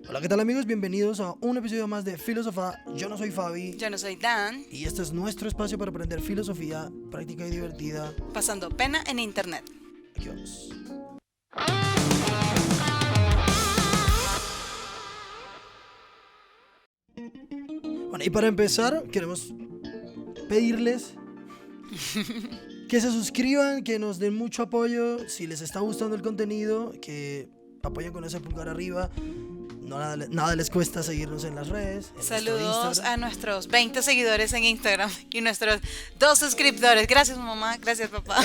Hola, ¿qué tal amigos? Bienvenidos a un episodio más de Filosofá. Yo no soy Fabi. Yo no soy Dan. Y este es nuestro espacio para aprender filosofía práctica y divertida. Pasando pena en internet. Aquí vamos. Bueno, y para empezar, queremos pedirles que se suscriban, que nos den mucho apoyo. Si les está gustando el contenido, que apoyen con ese pulgar arriba. No, nada les cuesta seguirnos en las redes. Saludos a nuestros 20 seguidores en Instagram y nuestros 2 suscriptores. Gracias mamá, gracias papá.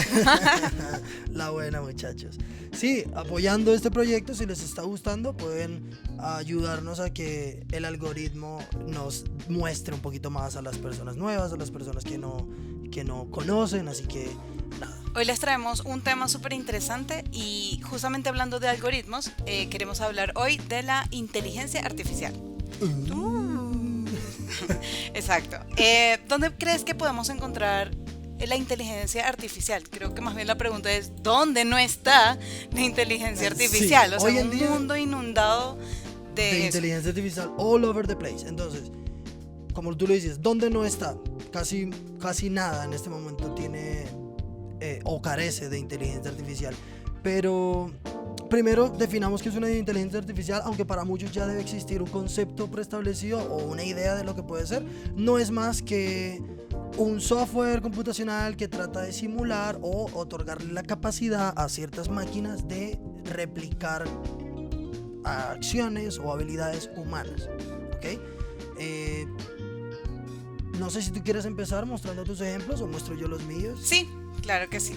La buena, muchachos. Sí, apoyando este proyecto, si les está gustando, pueden ayudarnos a que el algoritmo nos muestre un poquito más a las personas nuevas, a las personas que no conocen, así que nada. Hoy les traemos un tema súper interesante y justamente hablando de algoritmos, queremos hablar hoy de la inteligencia artificial. Exacto. ¿Dónde crees que podemos encontrar la inteligencia artificial? Creo que más bien la pregunta es ¿dónde no está la inteligencia artificial? Sí, o sea, hoy en un día, mundo inundado de inteligencia artificial all over the place. Entonces, como tú lo dices, ¿dónde no está? Casi nada en este momento tiene o carece de inteligencia artificial. Pero primero definamos qué es una inteligencia artificial, aunque para muchos ya debe existir un concepto preestablecido o una idea de lo que puede ser. No es más que un software computacional que trata de simular o otorgarle la capacidad a ciertas máquinas de replicar acciones o habilidades humanas. ¿Ok? No sé si tú quieres empezar mostrando tus ejemplos o muestro yo los míos. Sí, claro que sí.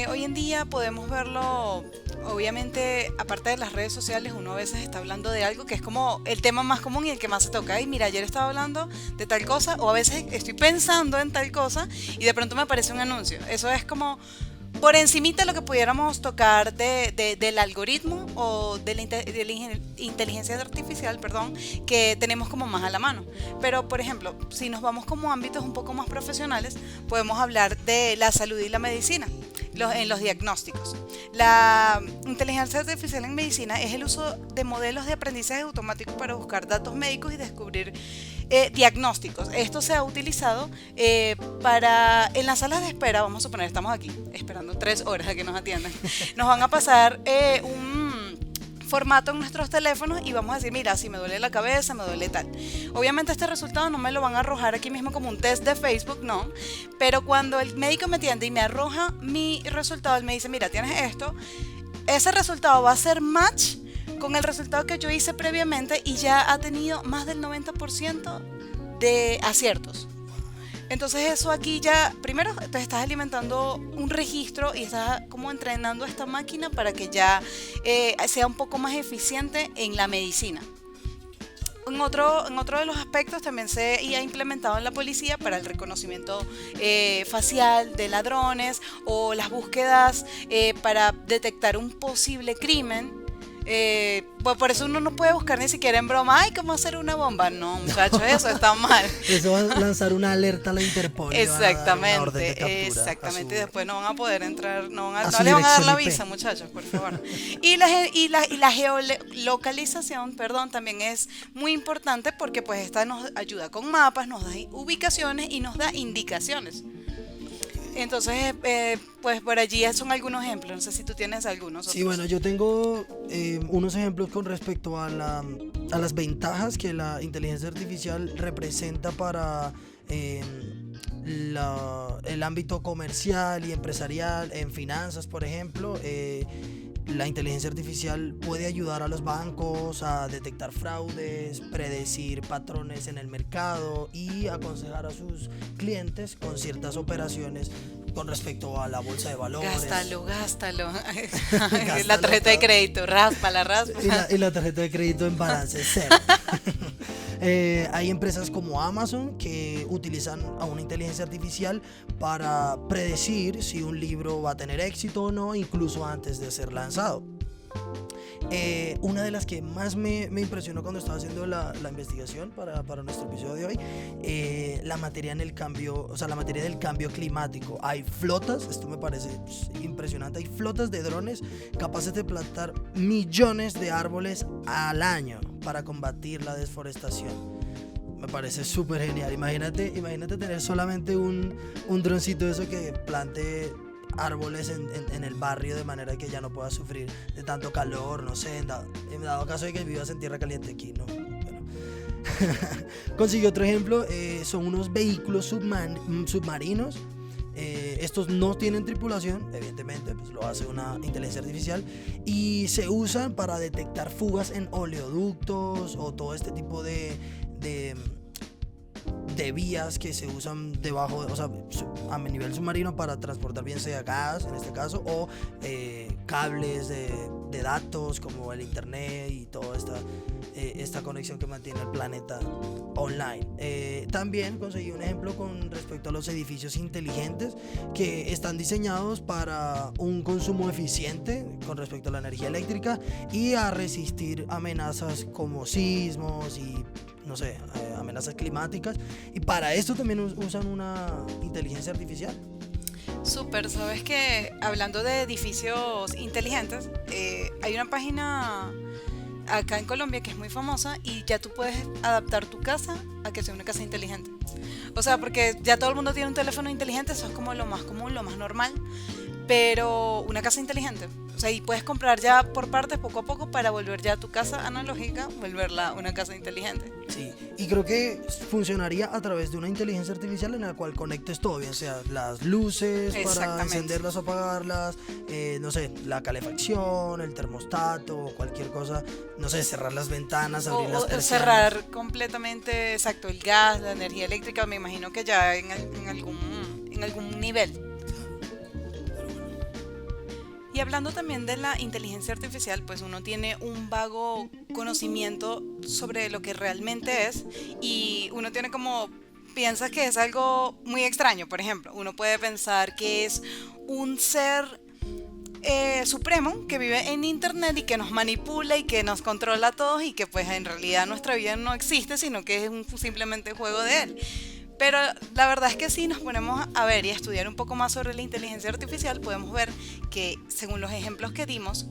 Hoy en día podemos verlo, obviamente, aparte de las redes sociales, uno a veces está hablando de algo que es como el tema más común y el que más se toca. Y mira, ayer estaba hablando de tal cosa, o a veces estoy pensando en tal cosa y de pronto me aparece un anuncio. Eso es como por encimita lo que pudiéramos tocar del algoritmo o de la inteligencia artificial, que tenemos como más a la mano. Pero, por ejemplo, si nos vamos como a ámbitos un poco más profesionales, podemos hablar de la salud y la medicina, en los diagnósticos. La inteligencia artificial en medicina es el uso de modelos de aprendizaje automático para buscar datos médicos y descubrir diagnósticos. Esto se ha utilizado en las salas de espera. Vamos a suponer, estamos aquí esperando 3 horas a que nos atiendan. Nos van a pasar un formato en nuestros teléfonos y vamos a decir, mira, si me duele la cabeza, me duele tal. Obviamente este resultado no me lo van a arrojar aquí mismo como un test de Facebook, no. Pero cuando el médico me atiende y me arroja mi resultado, él me dice, mira, tienes esto. Ese resultado va a ser match con el resultado que yo hice previamente y ya ha tenido más del 90% de aciertos. Entonces eso aquí ya, primero te estás alimentando un registro y estás como entrenando a esta máquina para que ya sea un poco más eficiente en la medicina. En otro de los aspectos también se ha implementado en la policía para el reconocimiento facial de ladrones o las búsquedas para detectar un posible crimen. Pues por eso uno no puede buscar ni siquiera en broma, ay, ¿cómo hacer una bomba? No, muchachos, eso está mal. Eso va a lanzar una alerta a la Interpol. Exactamente, exactamente. Y después no van a poder entrar, no les van a dar la visa, muchachos, por favor. Y la geolocalización, también es muy importante porque pues esta nos ayuda con mapas, nos da ubicaciones y nos da indicaciones. Entonces, pues por allí son algunos ejemplos. No sé si tú tienes algunos otros. Sí, bueno, yo tengo unos ejemplos con respecto a las ventajas que la inteligencia artificial representa para el ámbito comercial y empresarial, en finanzas, por ejemplo. La inteligencia artificial puede ayudar a los bancos a detectar fraudes, predecir patrones en el mercado y aconsejar a sus clientes con ciertas operaciones con respecto a la bolsa de valores. Gástalo. La tarjeta de crédito, raspa. Y la tarjeta de crédito en balance cero. Hay empresas como Amazon que utilizan a una inteligencia artificial para predecir si un libro va a tener éxito o no, incluso antes de ser lanzado. Una de las que más me impresionó cuando estaba haciendo la investigación para nuestro episodio de hoy, la materia en el cambio, o sea, la materia del cambio climático. Hay flotas, esto me parece impresionante, hay flotas de drones capaces de plantar millones de árboles al año para combatir la deforestación. Me parece súper genial. Imagínate tener solamente un droncito de eso que plante árboles en el barrio de manera que ya no pueda sufrir de tanto calor, no sé, en dado caso de que vivas en tierra caliente aquí, ¿no? Bueno. Conseguí otro ejemplo, son unos vehículos submarinos. Estos no tienen tripulación, evidentemente, pues lo hace una inteligencia artificial, y se usan para detectar fugas en oleoductos o todo este tipo de vías que se usan debajo, o sea, a nivel submarino para transportar bien sea gas en este caso, o cables de datos como el internet y toda esta conexión que mantiene el planeta online. También conseguí un ejemplo con respecto a los edificios inteligentes que están diseñados para un consumo eficiente con respecto a la energía eléctrica y a resistir amenazas como sismos y no sé, amenazas climáticas, y para esto también usan una inteligencia artificial. Súper, sabes que hablando de edificios inteligentes, hay una página acá en Colombia que es muy famosa y ya tú puedes adaptar tu casa a que sea una casa inteligente. O sea, porque ya todo el mundo tiene un teléfono inteligente, eso es como lo más común, lo más normal, pero una casa inteligente. O sea, y puedes comprar ya por partes poco a poco para volver ya a tu casa analógica, volverla una casa inteligente. Sí, y creo que funcionaría a través de una inteligencia artificial en la cual conectes todo, bien sea las luces para encenderlas o apagarlas, no sé, la calefacción, el termostato, cualquier cosa, no sé, cerrar las ventanas, abrir las persianas. Cerrar completamente, exacto, el gas, la energía eléctrica, me imagino que ya en algún nivel. Y hablando también de la inteligencia artificial, pues uno tiene un vago conocimiento sobre lo que realmente es y uno tiene como, piensa que es algo muy extraño. Por ejemplo, uno puede pensar que es un ser supremo que vive en internet y que nos manipula y que nos controla a todos y que pues en realidad nuestra vida no existe, sino que es simplemente juego de él. Pero la verdad es que si nos ponemos a ver y a estudiar un poco más sobre la inteligencia artificial, podemos ver que, según los ejemplos que dimos,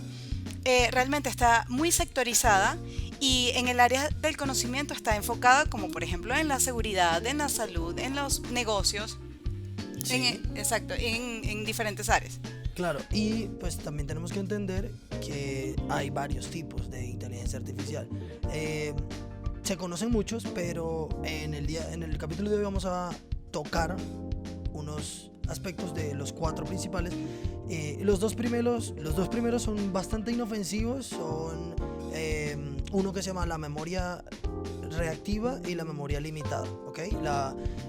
realmente está muy sectorizada y en el área del conocimiento está enfocada, como por ejemplo en la seguridad, en la salud, en los negocios, Sí. en diferentes áreas. Claro, y pues también tenemos que entender que hay varios tipos de inteligencia artificial. Se conocen muchos, pero en el capítulo de hoy vamos a tocar unos aspectos de los 4 principales. Los dos primeros son bastante inofensivos, son uno que se llama la memoria reactiva y la memoria limitada, ¿ok?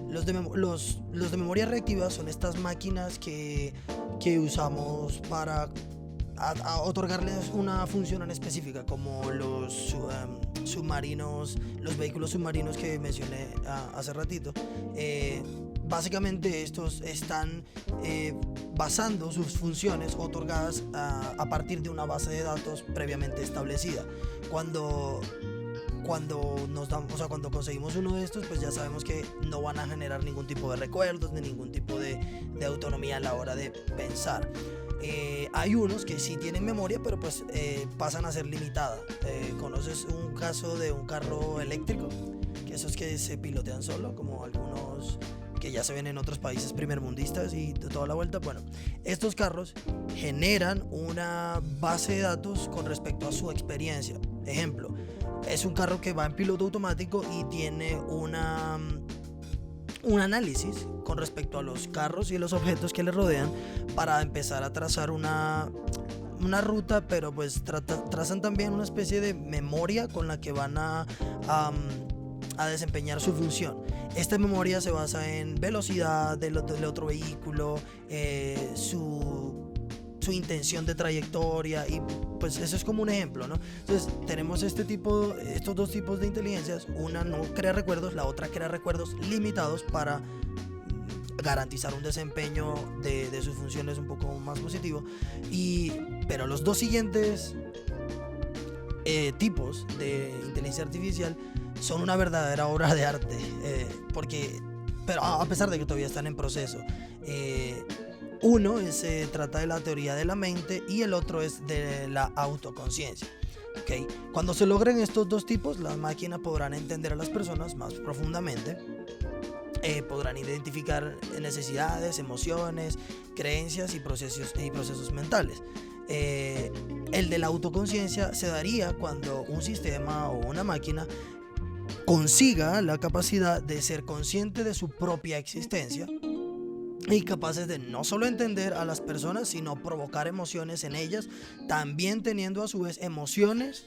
Los de memoria reactiva son estas máquinas que usamos para a otorgarles una función en específica, como los submarinos, los vehículos submarinos que mencioné hace ratito. Básicamente estos están basando sus funciones otorgadas a partir de una base de datos previamente establecida. Cuando conseguimos uno de estos, pues ya sabemos que no van a generar ningún tipo de recuerdos ni ningún tipo de autonomía a la hora de pensar. Hay unos que sí tienen memoria, pero pues pasan a ser limitada. ¿Conoces un caso de un carro eléctrico? Que esos que se pilotean solo, como algunos que ya se ven en otros países primermundistas y de toda la vuelta. Bueno, estos carros generan una base de datos con respecto a su experiencia. Ejemplo, es un carro que va en piloto automático y tiene un análisis con respecto a los carros y los objetos que le rodean para empezar a trazar una ruta, pero pues trazan también una especie de memoria con la que van a desempeñar su función. Esta memoria se basa en velocidad del otro vehículo, su intención de trayectoria, y pues eso es como un ejemplo, ¿no? Entonces tenemos estos dos tipos de inteligencias. Una no crea recuerdos, la otra crea recuerdos limitados para garantizar un desempeño de sus funciones un poco más positivo. Pero los dos siguientes tipos de inteligencia artificial son una verdadera obra de arte, pero a pesar de que todavía están en proceso. Uno se trata de la teoría de la mente y el otro es de la autoconciencia. ¿Okay? Cuando se logren estos dos tipos, las máquinas podrán entender a las personas más profundamente, podrán identificar necesidades, emociones, creencias y procesos mentales. El de la autoconciencia se daría cuando un sistema o una máquina consiga la capacidad de ser consciente de su propia existencia y capaces de no solo entender a las personas, sino provocar emociones en ellas, también teniendo a su vez emociones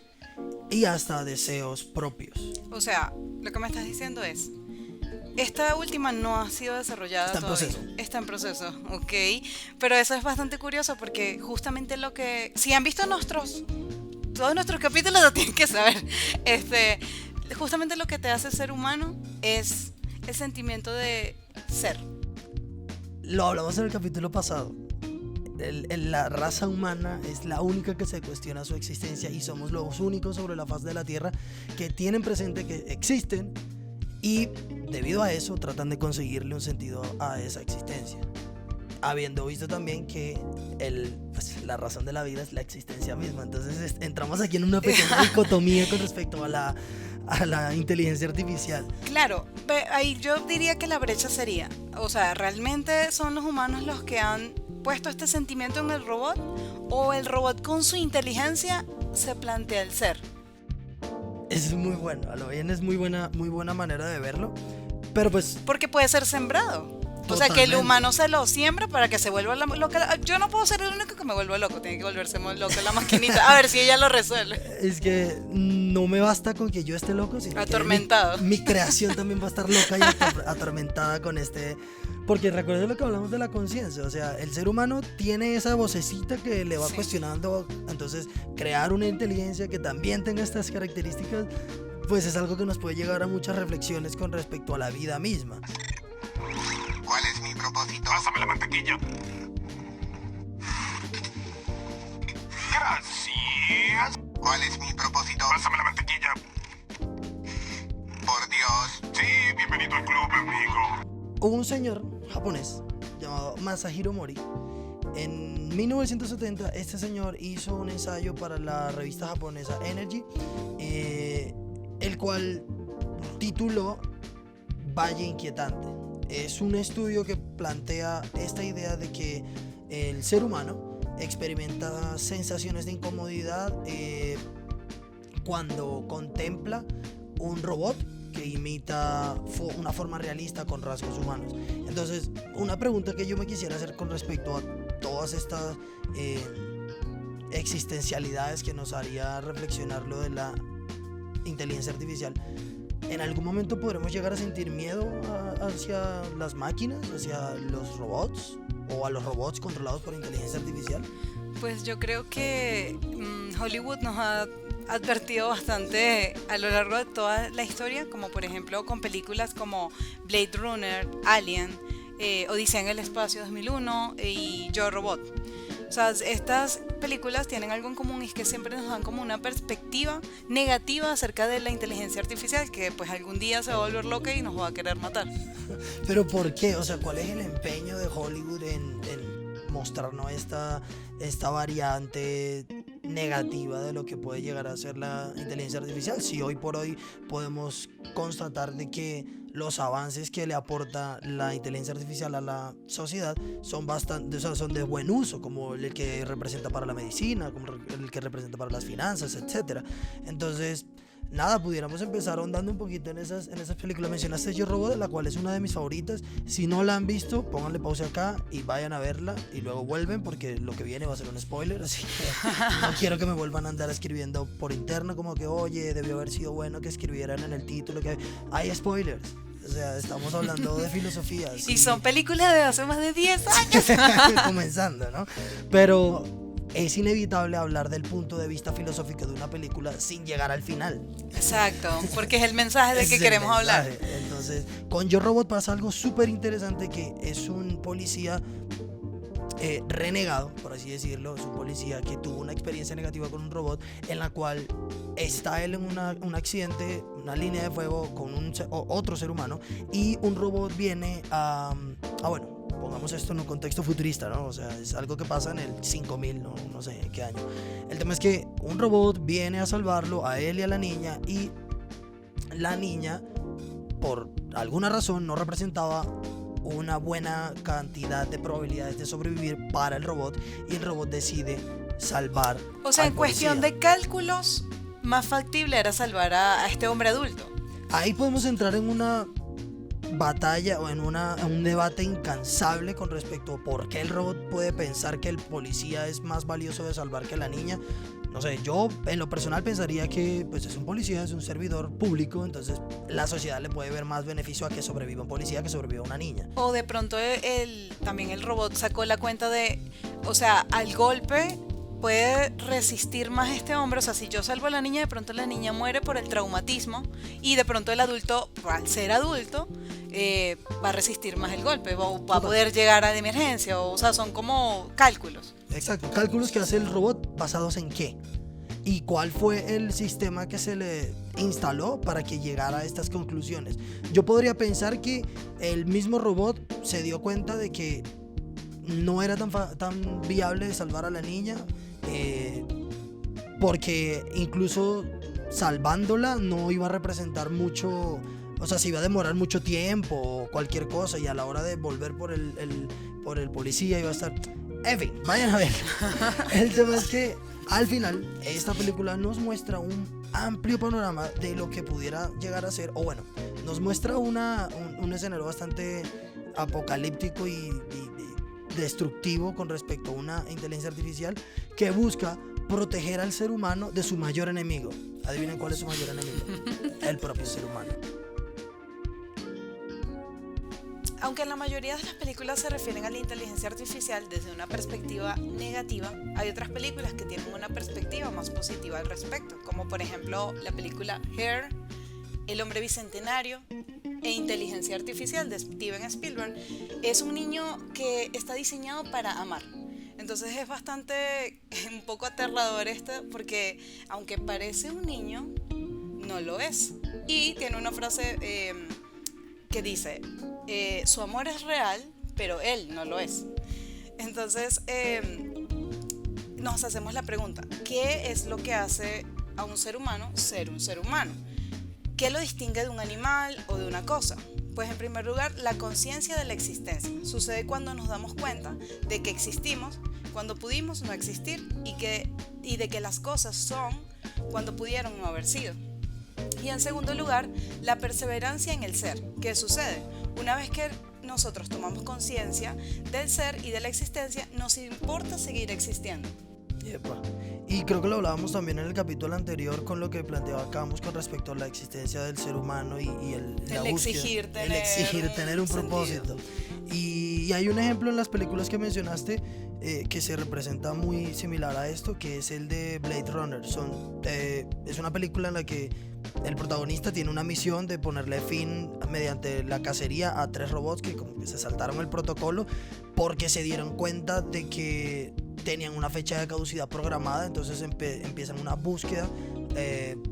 y hasta deseos propios. O sea, lo que me estás diciendo es, esta última no ha sido desarrollada todavía. Está en proceso, ok. Pero eso es bastante curioso porque justamente si han visto todos nuestros capítulos lo tienen que saber. Justamente lo que te hace ser humano es el sentimiento de ser. Lo hablamos en el capítulo pasado. La raza humana es la única que se cuestiona su existencia y somos los únicos sobre la faz de la Tierra que tienen presente que existen y debido a eso tratan de conseguirle un sentido a esa existencia, habiendo visto también que la razón de la vida es la existencia misma. Entonces entramos aquí en una pequeña dicotomía con respecto a la inteligencia artificial. Claro, ahí yo diría que la brecha sería, o sea, ¿realmente son los humanos los que han puesto este sentimiento en el robot? ¿O el robot con su inteligencia se plantea el ser? Es muy bueno, a lo bien es muy buena manera de verlo, pero pues... Porque puede ser sembrado. Totalmente. O sea, que el humano se lo siembra para que se vuelva loca. Yo no puedo ser el único que me vuelva loco, tiene que volverse muy loca la maquinita. A ver si ella lo resuelve. Es que no me basta con que yo esté loco, sino atormentado. Que mi creación también va a estar loca y atormentada con este... Porque recuerden lo que hablamos de la conciencia, o sea, el ser humano tiene esa vocecita que le va cuestionando, entonces crear una inteligencia que también tenga estas características, pues es algo que nos puede llegar a muchas reflexiones con respecto a la vida misma. ¿Cuál es mi propósito? Pásame la mantequilla. Gracias. ¿Cuál es mi propósito? Pásame la mantequilla. Por Dios. Sí, bienvenido al club, amigo. Hubo un señor japonés llamado Masahiro Mori. En 1970 este señor hizo un ensayo para la revista japonesa Energy, el cual tituló Valle Inquietante. Es un estudio que plantea esta idea de que el ser humano experimenta sensaciones de incomodidad cuando contempla un robot que imita una forma realista con rasgos humanos. Entonces, una pregunta que yo me quisiera hacer con respecto a todas estas existencialidades que nos haría reflexionar lo de la inteligencia artificial. ¿En algún momento podremos llegar a sentir miedo hacia las máquinas, hacia los robots o a los robots controlados por inteligencia artificial? Pues yo creo que Hollywood nos ha advertido bastante a lo largo de toda la historia, como por ejemplo con películas como Blade Runner, Alien, Odisea en el Espacio 2001 y Yo Robot. O sea, estas películas tienen algo en común y es que siempre nos dan como una perspectiva negativa acerca de la inteligencia artificial, que pues algún día se va a volver loca y nos va a querer matar. ¿Pero por qué? O sea, ¿cuál es el empeño de Hollywood en mostrarnos esta variante negativa de lo que puede llegar a ser la inteligencia artificial? Si hoy por hoy podemos constatar de que los avances que le aporta la inteligencia artificial a la sociedad son son de buen uso, como el que representa para la medicina, como el que representa para las finanzas, etcétera. Entonces, nada, pudiéramos empezar ahondando un poquito en esas películas. Mencionaste Yo Robot, la cual es una de mis favoritas. Si no la han visto, pónganle pausa acá y vayan a verla y luego vuelven, porque lo que viene va a ser un spoiler, así que no quiero que me vuelvan a andar escribiendo por interno como que, oye, debió haber sido bueno que escribieran en el título que hay spoilers. O sea, estamos hablando de filosofía. Y son películas de hace más de 10 años. Comenzando, ¿no? Pero es inevitable hablar del punto de vista filosófico de una película sin llegar al final. Exacto, porque es el mensaje del Es que el queremos hablar. mensaje. Entonces, con Yo Robot pasa algo súper interesante, que es un policía renegado, por así decirlo. Es un policía que tuvo una experiencia negativa con un robot, en la cual está él en un accidente, una línea de fuego con otro ser humano, y un robot viene bueno, pongamos esto en un contexto futurista, ¿no? O sea, es algo que pasa en el 5000, no sé qué año. El tema es que un robot viene a salvarlo a él y a la niña, y la niña, por alguna razón, no representaba una buena cantidad de probabilidades de sobrevivir para el robot, y el robot decide salvar. O sea, al en cuestión policía. de cálculos, más factible era salvar a este hombre adulto. Ahí podemos entrar en una batalla o en un debate incansable con respecto a por qué el robot puede pensar que el policía es más valioso de salvar que la niña. No sé, yo en lo personal pensaría que pues es un policía, es un servidor público, entonces la sociedad le puede ver más beneficio a que sobreviva un policía que sobreviva una niña. O de pronto también el robot sacó la cuenta de, o sea, al golpe puede resistir más este hombre. O sea, si yo salvo a la niña, de pronto la niña muere por el traumatismo, y de pronto el adulto, al ser adulto, va a resistir más el golpe, va a poder llegar a la emergencia. O sea, son como cálculos. Exacto, cálculos que hace el robot basados en qué y cuál fue el sistema que se le instaló para que llegara a estas conclusiones. Yo podría pensar que el mismo robot se dio cuenta de que no era tan viable salvar a la niña, porque incluso salvándola no iba a representar mucho, o sea, se iba a demorar mucho tiempo o cualquier cosa, y a la hora de volver por el policía iba a estar... En fin, vayan a ver. El tema es que al final esta película nos muestra un amplio panorama de lo que pudiera llegar a ser, o bueno, nos muestra un escenario bastante apocalíptico y destructivo con respecto a una inteligencia artificial que busca proteger al ser humano de su mayor enemigo. Adivinen cuál es su mayor enemigo. El propio ser humano. Aunque la mayoría de las películas se refieren a la inteligencia artificial desde una perspectiva negativa, hay otras películas que tienen una perspectiva más positiva al respecto, como por ejemplo la película Her, El hombre bicentenario e Inteligencia artificial de Steven Spielberg. Es un niño que está diseñado para amar. Entonces es bastante, un poco aterrador esto, porque aunque parece un niño, no lo es. Y tiene una frase que dice... su amor es real, pero él no lo es. Entonces nos hacemos la pregunta, ¿qué es lo que hace a un ser humano ser un ser humano? ¿Qué lo distingue de un animal o de una cosa? Pues en primer lugar, la conciencia de la existencia. Sucede cuando nos damos cuenta de que existimos, cuando pudimos no existir, y de que las cosas son cuando pudieron no haber sido. Y en segundo lugar, la perseverancia en el ser. ¿Qué sucede? Una vez que nosotros tomamos conciencia del ser y de la existencia, nos importa seguir existiendo. Epa. Y creo que lo hablábamos también en el capítulo anterior con lo que planteábamos con respecto a la existencia del ser humano y la exigir búsqueda, tener exigir tener un sentido. propósito. Y hay un ejemplo en las películas que mencionaste que se representa muy similar a esto, que es el de Blade Runner. Es una película en la que el protagonista tiene una misión de ponerle fin mediante la cacería a 3 robots que como que se saltaron el protocolo porque se dieron cuenta de que tenían una fecha de caducidad programada. Entonces empiezan una búsqueda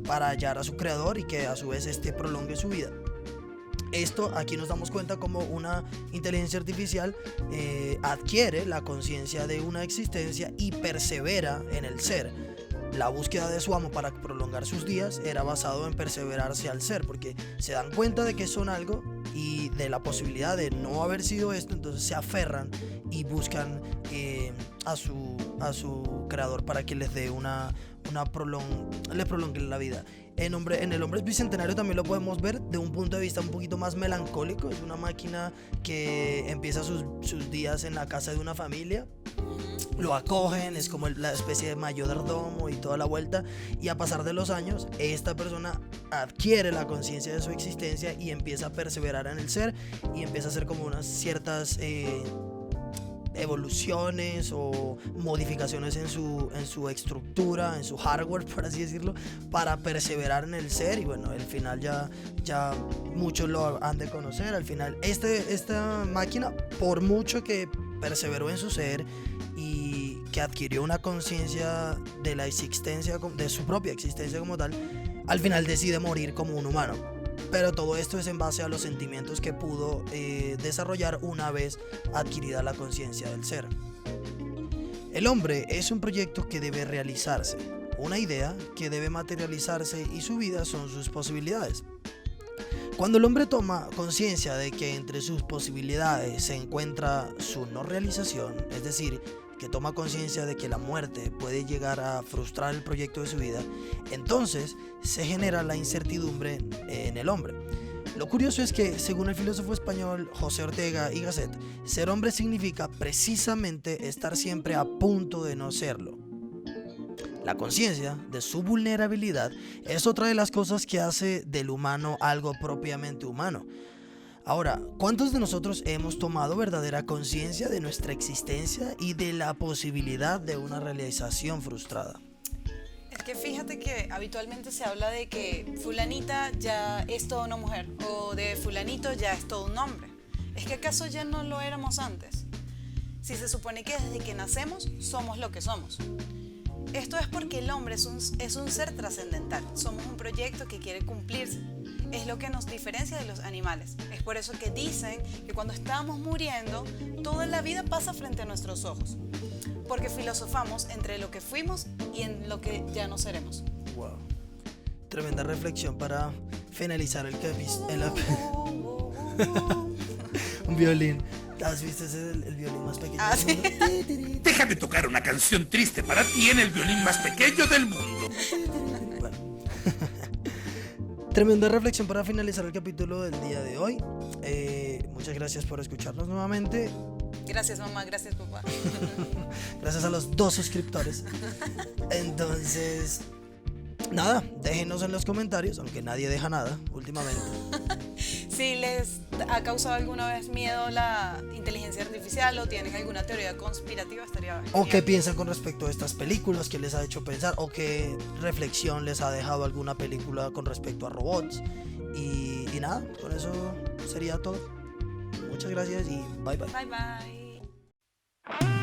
para hallar a su creador y que a su vez prolongue su vida. Esto aquí nos damos cuenta como una inteligencia artificial adquiere la conciencia de una existencia y persevera en el ser. La búsqueda de su amo para prolongar sus días era basado en perseverarse al ser, porque se dan cuenta de que son algo y de la posibilidad de no haber sido esto, entonces se aferran y buscan a su creador para que les dé le prolongue la vida. En El hombre bicentenario también lo podemos ver de un punto de vista un poquito más melancólico. Es una máquina que empieza sus días en la casa de una familia. Lo acogen, es como la especie de mayordomo y toda la vuelta, y a pasar de los años esta persona adquiere la conciencia de su existencia y empieza a perseverar en el ser y empieza a hacer como unas ciertas evoluciones o modificaciones en su estructura, en su hardware, por así decirlo, para perseverar en el ser. Y bueno, al final ya muchos lo han de conocer. Al final esta máquina, por mucho que perseveró en su ser y que adquirió una conciencia de la existencia, de su propia existencia como tal, al final decide morir como un humano. Pero todo esto es en base a los sentimientos que pudo desarrollar una vez adquirida la conciencia del ser. El hombre es un proyecto que debe realizarse, una idea que debe materializarse, y su vida son sus posibilidades. Cuando el hombre toma conciencia de que entre sus posibilidades se encuentra su no realización, es decir, que toma conciencia de que la muerte puede llegar a frustrar el proyecto de su vida, entonces se genera la incertidumbre en el hombre. Lo curioso es que, según el filósofo español José Ortega y Gasset, ser hombre significa precisamente estar siempre a punto de no serlo. La conciencia de su vulnerabilidad es otra de las cosas que hace del humano algo propiamente humano. Ahora, ¿cuántos de nosotros hemos tomado verdadera conciencia de nuestra existencia y de la posibilidad de una realización frustrada? Es que fíjate que habitualmente se habla de que fulanita ya es toda una mujer o de fulanito ya es todo un hombre. ¿Es que acaso ya no lo éramos antes? Si se supone que desde que nacemos somos lo que somos. Esto es porque el hombre es un ser trascendental. Somos un proyecto que quiere cumplirse. Es lo que nos diferencia de los animales. Es por eso que dicen que cuando estamos muriendo, toda la vida pasa frente a nuestros ojos. Porque filosofamos entre lo que fuimos y en lo que ya no seremos. Wow. Tremenda reflexión para finalizar el un violín. ¿Has visto el violín más pequeño Ah, del mundo? Deja de tocar una canción triste para ti en el violín más pequeño del mundo. Bueno. Tremenda reflexión para finalizar el capítulo del día de hoy. Muchas gracias por escucharnos nuevamente. Gracias, mamá. Gracias, papá. Gracias a los 2 suscriptores. Entonces, nada, déjenos en los comentarios, aunque nadie deja nada últimamente. Si les ha causado alguna vez miedo la inteligencia artificial o tienen alguna teoría conspirativa, estaría O genial. qué piensan con respecto a estas películas, qué les ha hecho pensar, o qué reflexión les ha dejado alguna película con respecto a robots. Y nada, con eso sería todo. Muchas gracias y bye bye. Bye, bye.